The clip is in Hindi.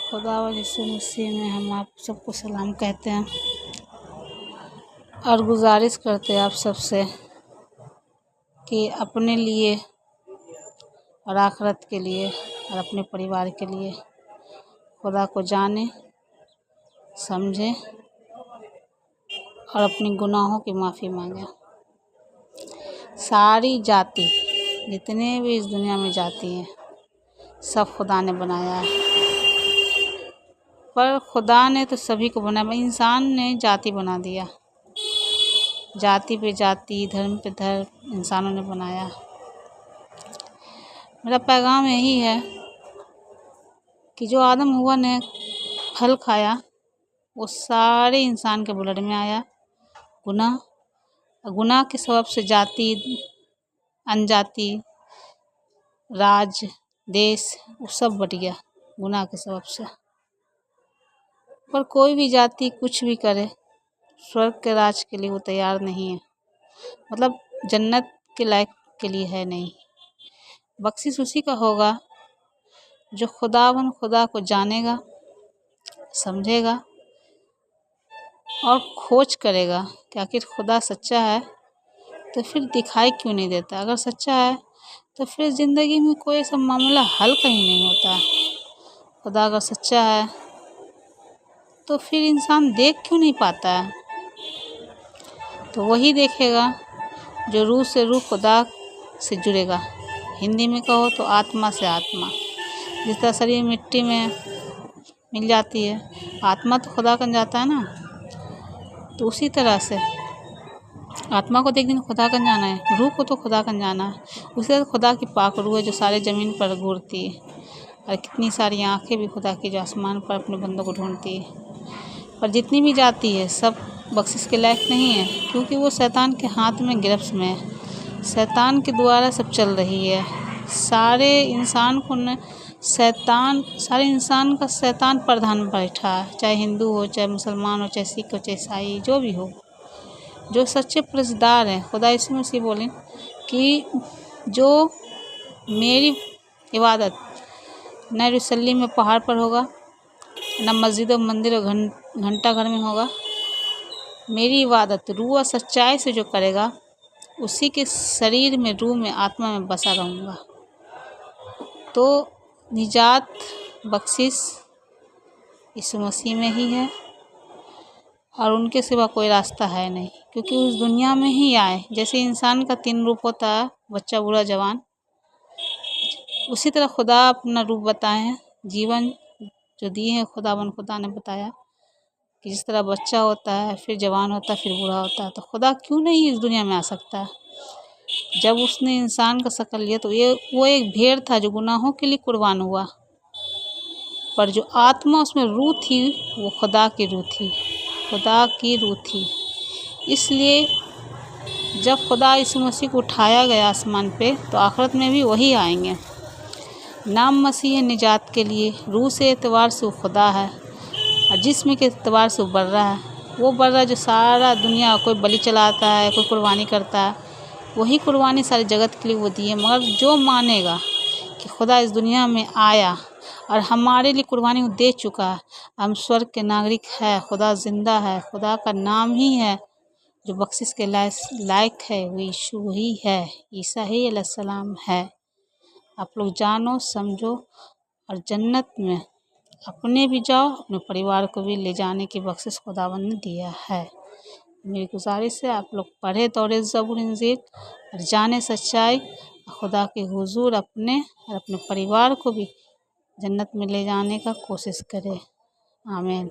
खुदा व यीशु मसीह में हम आप सबको सलाम कहते हैं और गुजारिश करते हैं आप सबसे कि अपने लिए और आखिरत के लिए और अपने परिवार के लिए खुदा को जाने समझें और अपनी गुनाहों की माफ़ी मांगें। सारी जाति जितने भी इस दुनिया में जाति हैं सब खुदा ने बनाया है, पर खुदा ने तो सभी को बनाया, इंसान ने जाति बना दिया। जाति पे जाति, धर्म पे धर्म इंसानों ने बनाया। मेरा पैगाम यही है कि जो आदम हुआ ने फल खाया वो सारे इंसान के ब्लड में आया। गुनाह के सबब से जाति, अनजाति, राज, देश वो सब बट गया गुनाह के सबब से। पर कोई भी जाति कुछ भी करे स्वर्ग के राज के लिए वो तैयार नहीं है, मतलब जन्नत के लायक के लिए है नहीं। बख्शिश उसी का होगा जो खुदा को जानेगा, समझेगा और खोज करेगा कि आखिर खुदा सच्चा है तो फिर दिखाई क्यों नहीं देता। अगर सच्चा है तो फिर ज़िंदगी में कोई ऐसा मामला हल कहीं नहीं होता। खुदा अगर सच्चा है तो फिर इंसान देख क्यों नहीं पाता है। तो वही देखेगा जो रूह से रूह खुदा से जुड़ेगा। हिंदी में कहो तो आत्मा से आत्मा। जिस तरह शरीर मिट्टी में मिल जाती है, आत्मा तो खुदा कन जाता है ना, तो उसी तरह से आत्मा को तो एक दिन खुदा कन जाना है, रूह को तो खुदा कन जाना है। उसी तरह खुदा की पाक रूह है जो सारे ज़मीन पर घूरती है, और कितनी सारी आँखें भी खुदा की जो आसमान पर अपने बंदों को ढूंढती है। पर जितनी भी जाती है सब बख्शिश के लायक नहीं है, क्योंकि वो शैतान के हाथ में गिरफ्त में है। शैतान के द्वारा सब चल रही है। सारे इंसान का शैतान प्रधान बैठा है, चाहे हिंदू हो, चाहे मुसलमान हो, चाहे सिख हो, चाहे ईसाई, जो भी हो। जो सच्चे परजदार हैं, खुदा यीशु मसीह बोले कि जो मेरी इबादत न यरूशलेम में पहाड़ पर होगा, न मस्जिद और मंदिर और घंटा घर में होगा, मेरी इबादत रूह और सच्चाई से जो करेगा उसी के शरीर में, रूह में, आत्मा में बसा रहूँगा। तो निजात बख्शिश यीशु मसीह में ही है और उनके सिवा कोई रास्ता है नहीं, क्योंकि उस दुनिया में ही आए। जैसे इंसान का 3 रूप होता है, बच्चा, बूढ़ा, जवान, उसी तरह खुदा अपना रूप बताए हैं। जीवन जो दिए हैं खुदा ने बताया कि जिस तरह बच्चा होता है, फिर जवान होता है, फिर बूढ़ा होता है। तो खुदा क्यों नहीं इस दुनिया में आ सकता है। जब उसने इंसान का शक्ल लिया तो वो एक भेड़ था जो गुनाहों के लिए कुर्बान हुआ, पर जो आत्मा उसमें रूह थी वो खुदा की रूह थी। इसलिए जब खुदा यीशु मसीह को उठाया गया आसमान पे, तो आखिरत में भी वही आएंगे। नाम मसीह है निजात के लिए, रूह से एतबार से वो खुदा है और जिस्म के एतबार से वो बर्रा है। वो बर्रा जो सारा दुनिया, कोई बलि चलाता है, कोई कुर्बानी करता है, वही कुर्बानी सारे जगत के लिए वो दिए। मगर जो मानेगा कि खुदा इस दुनिया में आया और हमारे लिए कुर्बानी वो दे चुका है, हम स्वर्ग के नागरिक है, खुदा जिंदा है, खुदा का नाम ही है जो बख्शिश के लायक है, वो यीशु ही है, ईसा ही अलैहिस्सलाम है। आप लोग जानो, समझो और जन्नत में अपने भी जाओ, अपने परिवार को भी ले जाने की बख्शिश खुदावंद ने दिया है। मेरी गुजारिश है आप लोग पढ़े दौरे ज़बूर इंजील और जाने सच्चाई, खुदा के हुजूर अपने और अपने परिवार को भी जन्नत में ले जाने का कोशिश करें। आमीन।